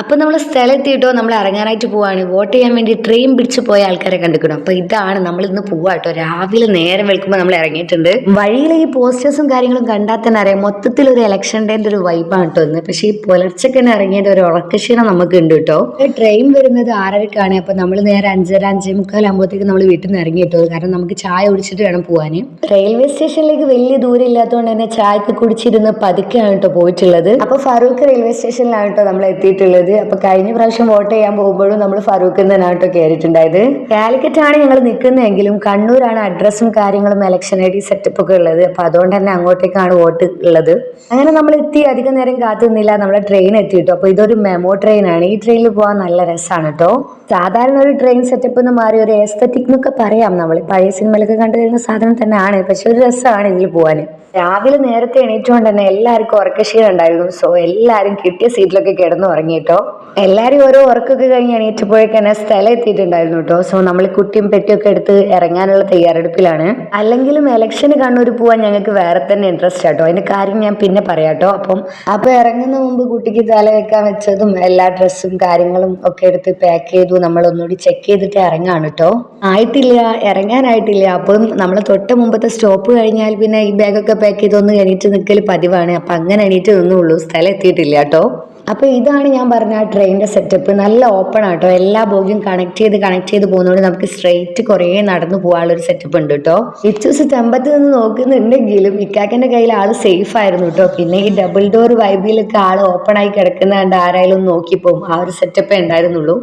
അപ്പൊ നമ്മൾ സ്ഥലത്തെത്തിയിട്ടോ നമ്മൾ ഇറങ്ങാനായിട്ട് പോവാണ്. വോട്ട് ചെയ്യാൻ വേണ്ടി ട്രെയിൻ പിടിച്ച് പോയ ആൾക്കാരെ കണ്ടിക്കണം. അപ്പൊ ഇതാണ് നമ്മൾ ഇന്ന് പോവാട്ടോ. രാവിലെ നേരം വെളുക്കുമ്പോൾ നമ്മൾ ഇറങ്ങിയിട്ടുണ്ട്. വഴിയിലെ ഈ പോസ്റ്റേഴ്സും കാര്യങ്ങളും കണ്ടാൽ തന്നെ അറിയാം മൊത്തത്തിൽ ഒരു ഇലക്ഷൻ്റെ ഒരു വൈബാണ് കേട്ടോ ഇന്ന്. പക്ഷേ ഈ പുലർച്ചയ്ക്ക് തന്നെ ഇറങ്ങിയത് ഒരു ഉറക്കക്ഷീണം നമുക്ക് ഉണ്ട് കേട്ടോ. ട്രെയിൻ വരുന്നത് 6:30ക്കാണ്. അപ്പൊ നമ്മൾ നേരെ 5:30 5:45 ആകുമ്പോഴത്തേക്ക് നമ്മൾ വീട്ടിൽ നിന്ന് ഇറങ്ങി കേട്ടോ. കാരണം നമുക്ക് ചായ കുടിച്ചിട്ട് വേണം പോവാന്. റെയിൽവേ സ്റ്റേഷനിലേക്ക് വലിയ ദൂരം ഇല്ലാത്തതുകൊണ്ട് തന്നെ ചായക്ക് കുടിച്ചിരുന്ന് പതുക്കെയാണ് കേട്ടോ പോയിട്ടുള്ളത്. അപ്പൊ ഫറൂഖ് റെയിൽവേ സ്റ്റേഷനിലാണ് കേട്ടോ നമ്മൾ എത്തിയിട്ടുള്ളത്. അപ്പൊ കഴിഞ്ഞ പ്രാവശ്യം വോട്ട് ചെയ്യാൻ പോകുമ്പോഴും നമ്മൾ ഫറൂഖിൽ നിന്നാണ് കേട്ടോ കയറിയിട്ടുണ്ടായത്. കാലിക്കറ്റ് ആണ് ഞങ്ങൾ നിൽക്കുന്നതെങ്കിലും കണ്ണൂരാണ് അഡ്രസ്സും കാര്യങ്ങളും ഇലക്ഷൻ ഐ ഡി സെറ്റപ്പ് ഒക്കെ ഉള്ളത്. അപ്പൊ അതുകൊണ്ട് തന്നെ അങ്ങോട്ടേക്കാണ് വോട്ട് ഉള്ളത്. അങ്ങനെ നമ്മൾ എത്തി അധികം നേരം കാത്തുനിന്നില്ല, നമ്മളെ ട്രെയിൻ എത്തിയിട്ടു. അപ്പൊ ഇതൊരു മെമോ ട്രെയിൻ ആണ്. ഈ ട്രെയിനിൽ പോകാൻ നല്ല രസമാണ് കേട്ടോ. സാധാരണ ഒരു ട്രെയിൻ സെറ്റപ്പ് എന്ന് മാറി ഒരു എസ്തറ്റിക് എന്നൊക്കെ പറയാം. നമ്മൾ പഴയ സിനിമയിലൊക്കെ കണ്ടുവരുന്ന സാധനം തന്നെയാണ്. പക്ഷെ ഒരു രസമാണ് ഇതിൽ പോകാൻ. രാവിലെ നേരത്തെ എണീറ്റുകൊണ്ട് തന്നെ എല്ലാവർക്കും ഉറക്കക്ഷീണം ഉണ്ടായിരുന്നു. സോ എല്ലാവരും കിട്ടിയ സീറ്റിലൊക്കെ കിടന്നു ഉറങ്ങിട്ടോ. എല്ലാവരും ഓരോ ഉറക്കൊക്കെ കഴിഞ്ഞ് എണീറ്റപ്പോഴേക്ക് തന്നെ സ്ഥലം എത്തിയിട്ടുണ്ടായിരുന്നു കേട്ടോ. സോ നമ്മൾ കുട്ടിയും പെട്ടിയൊക്കെ എടുത്ത് ഇറങ്ങാനുള്ള തയ്യാറെടുപ്പിലാണ്. അല്ലെങ്കിലും ഇലക്ഷന് കണ്ണൂർ പോവാൻ ഞങ്ങൾക്ക് വേറെ തന്നെ ഇൻട്രസ്റ്റ് ആട്ടോ. അതിന്റെ കാര്യം ഞാൻ പിന്നെ പറയാട്ടോ. അപ്പൊ ഇറങ്ങുന്ന മുമ്പ് കുട്ടിക്ക് തല വെക്കാൻ വെച്ചതും എല്ലാ ഡ്രസ്സും കാര്യങ്ങളും ഒക്കെ എടുത്ത് പാക്ക് ചെയ്തു. നമ്മൾ ഒന്നുകൂടി ചെക്ക് ചെയ്തിട്ട് ഇറങ്ങാണ് കേട്ടോ. ആയിട്ടില്ല, ഇറങ്ങാനായിട്ടില്ല. അപ്പം നമ്മൾ തൊട്ട് മുമ്പത്തെ സ്റ്റോപ്പ് കഴിഞ്ഞാൽ പിന്നെ ഈ ബാഗൊക്കെ പാക്ക് ചെയ്തൊന്ന് എണീറ്റ് നിൽക്കൽ പതിവാണ്. അപ്പൊ അങ്ങനെ എണീറ്റ് നിന്നുള്ളൂ, സ്ഥലം എത്തിയിട്ടില്ല കേട്ടോ. അപ്പൊ ഇതാണ് ഞാൻ പറഞ്ഞ ആ ട്രെയിനിന്റെ സെറ്റപ്പ്. നല്ല ഓപ്പൺ ആട്ടോ. എല്ലാ ബോഗിയും കണക്ട് ചെയ്ത് പോകുന്നതുകൊണ്ട് നമുക്ക് സ്ട്രെയിറ്റ് കുറേ നടന്നു പോകാനുള്ള ഒരു സെറ്റപ്പ് ഉണ്ട് കേട്ടോ. ഇച്ചൂസ് ടെമ്പത്ത് നിന്ന് നോക്കുന്നുണ്ടെങ്കിലും ഇക്കാക്കന്റെ കയ്യിൽ ആള് സേഫ് ആയിരുന്നു കേട്ടോ. പിന്നെ ഈ ഡബിൾ ഡോർ വൈബിലൊക്കെ ആള് ഓപ്പൺ ആയി കിടക്കുന്ന കണ്ട് ആരായാലും നോക്കിപ്പോവും. ആ ഒരു സെറ്റപ്പേ ഉണ്ടായിരുന്നുള്ളൂ.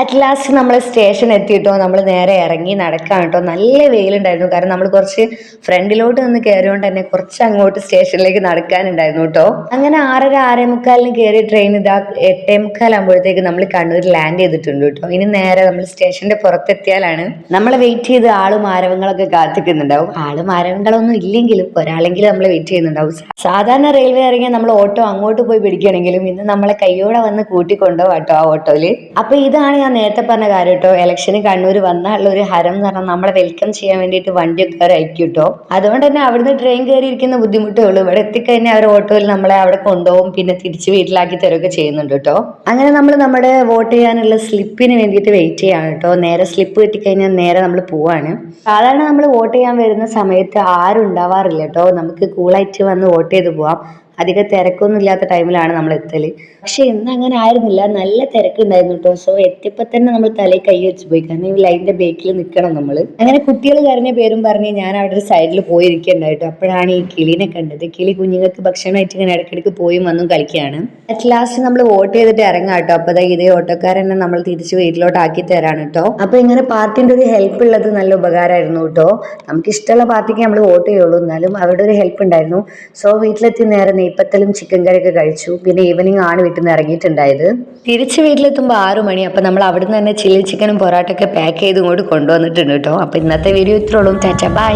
അറ്റ് ലാസ്റ്റ് നമ്മൾ സ്റ്റേഷൻ എത്തിയിട്ടോ. നമ്മൾ നേരെ ഇറങ്ങി നടക്കാൻ കേട്ടോ. നല്ല വെയിലുണ്ടായിരുന്നു. കാരണം നമ്മൾ കുറച്ച് ഫ്രണ്ടിലോട്ട് നിന്ന് കയറിയോണ്ട് തന്നെ കുറച്ച് അങ്ങോട്ട് സ്റ്റേഷനിലേക്ക് നടക്കാനുണ്ടായിരുന്നു കേട്ടോ. അങ്ങനെ 6:30 6:45 കയറി ട്രെയിൻ ഇതാ 8:45 ആകുമ്പോഴത്തേക്ക് നമ്മൾ കണ്ണൂർ ലാൻഡ് ചെയ്തിട്ടുണ്ട് കേട്ടോ. ഇനി നേരെ നമ്മൾ സ്റ്റേഷന്റെ പുറത്തെത്തിയാലാണ് നമ്മളെ വെയിറ്റ് ചെയ്ത് ആളും ആരവങ്ങളൊക്കെ കാത്തിക്കുന്നുണ്ടാവും. ആളും ആരവങ്ങളൊന്നും ഇല്ലെങ്കിലും ഒരാളെങ്കിലും നമ്മളെ വെയിറ്റ് ചെയ്യുന്നുണ്ടാവും. സാധാരണ റെയിൽവേ ഇറങ്ങിയാൽ നമ്മൾ ഓട്ടോ അങ്ങോട്ട് പോയി പിടിക്കണമെങ്കിലും ഇന്ന് നമ്മളെ കയ്യോടെ വന്ന് കൂട്ടിക്കൊണ്ടുപോകും കേട്ടോ ആ ഓട്ടോയില്. അപ്പൊ ഇതാണ് ഞാൻ നേരത്തെ പറഞ്ഞ കാര്യം കേട്ടോ. ഇലക്ഷന് കണ്ണൂർ വന്നുള്ള ഒരു ഹരം എന്ന് പറഞ്ഞാൽ നമ്മളെ വെൽക്കം ചെയ്യാൻ വേണ്ടിയിട്ട് വണ്ടിയൊക്കെ അയക്കും കേട്ടോ. അതുകൊണ്ട് തന്നെ അവിടുന്ന് ട്രെയിൻ കയറിയിരിക്കുന്ന ബുദ്ധിമുട്ടേ ഉള്ളൂ. ഇവിടെ എത്തിക്കഴിഞ്ഞാൽ അവർ ഓട്ടോയിൽ നമ്മളെ അവിടെ കൊണ്ടുപോകും, പിന്നെ തിരിച്ച് വീട്ടിലാക്കി തരുമൊക്കെ ചെയ്യുന്നുണ്ട് കേട്ടോ. അങ്ങനെ നമ്മൾ നമ്മുടെ വോട്ട് ചെയ്യാനുള്ള സ്ലിപ്പിന് വേണ്ടിയിട്ട് വെയിറ്റ് ചെയ്യാണ് കേട്ടോ. നേരെ സ്ലിപ്പ് കിട്ടിക്കഴിഞ്ഞാൽ നേരെ നമ്മൾ പോവാണ്. സാധാരണ നമ്മൾ വോട്ട് ചെയ്യാൻ വരുന്ന സമയത്ത് ആരും ഉണ്ടാവാറില്ല കേട്ടോ. നമുക്ക് കൂളായിട്ട് വന്ന് വോട്ട് ചെയ്ത് പോവാം. അധികം തിരക്കൊന്നും ഇല്ലാത്ത ടൈമിലാണ് നമ്മൾ എത്തല്. പക്ഷെ ഇന്ന് അങ്ങനെ ആയിരുന്നില്ല, നല്ല തിരക്കുണ്ടായിരുന്നു കേട്ടോ. സോ എത്തിയപ്പോ തന്നെ നമ്മൾ തലയിൽ കൈ വെച്ച് പോയി. കാരണം ഈ ലൈനിന്റെ ബേക്കിൽ നിൽക്കണം നമ്മൾ. അങ്ങനെ കുട്ടികൾ കരഞ്ഞ പേരും പറഞ്ഞ് ഞാൻ അവിടെ ഒരു സൈഡിൽ പോയിരിക്കണ്ടായിട്ടോ. അപ്പോഴാണ് ഈ കിളിനെ കണ്ടത്. കിളി കുഞ്ഞുങ്ങൾക്ക് ഭക്ഷണമായിട്ട് ഇങ്ങനെ ഇടയ്ക്കിടയ്ക്ക് പോയി വന്നും കളിക്കുകയാണ്. അറ്റ് ലാസ്റ്റ് നമ്മൾ വോട്ട് ചെയ്തിട്ട് ഇറങ്ങാം കേട്ടോ. അപ്പൊ ഇതേ ഓട്ടോക്കാരനെ നമ്മൾ തിരിച്ച് വീട്ടിലോട്ട് ആക്കി തരാണ് കേട്ടോ. അപ്പൊ ഇങ്ങനെ പാർട്ടിന്റെ ഒരു ഹെൽപ്പ് ഉള്ളത് നല്ല ഉപകാരമായിരുന്നു കേട്ടോ. നമുക്ക് ഇഷ്ടമുള്ള പാർട്ടിക്ക് നമ്മൾ വോട്ട് ചെയ്യുള്ളൂ, എന്നാലും അവരുടെ ഒരു ഹെൽപ്പ് ഉണ്ടായിരുന്നു. സോ വീട്ടിലെത്തി നേരെ നെയ്പ്പത്തലും ചിക്കൻ കറിയൊക്കെ കഴിച്ചു. പിന്നെ ഈവനിങ് ആണ് വീട്ടിൽ നിന്ന് ഇറങ്ങിയിട്ടുണ്ടായത്. തിരിച്ച് വീട്ടിലെത്തുമ്പോൾ 6 മണി. അപ്പൊ നമ്മൾ അവിടുന്ന് തന്നെ ചില്ലി ചിക്കനും പൊറോട്ടയൊക്കെ പാക്ക് ചെയ്ത് ഇങ്ങോട്ട് കൊണ്ടുവന്നിട്ടുണ്ട് കേട്ടോ. അപ്പൊ ഇന്നത്തെ വീഡിയോ ഇത്രയുള്ളൂ. Tata by.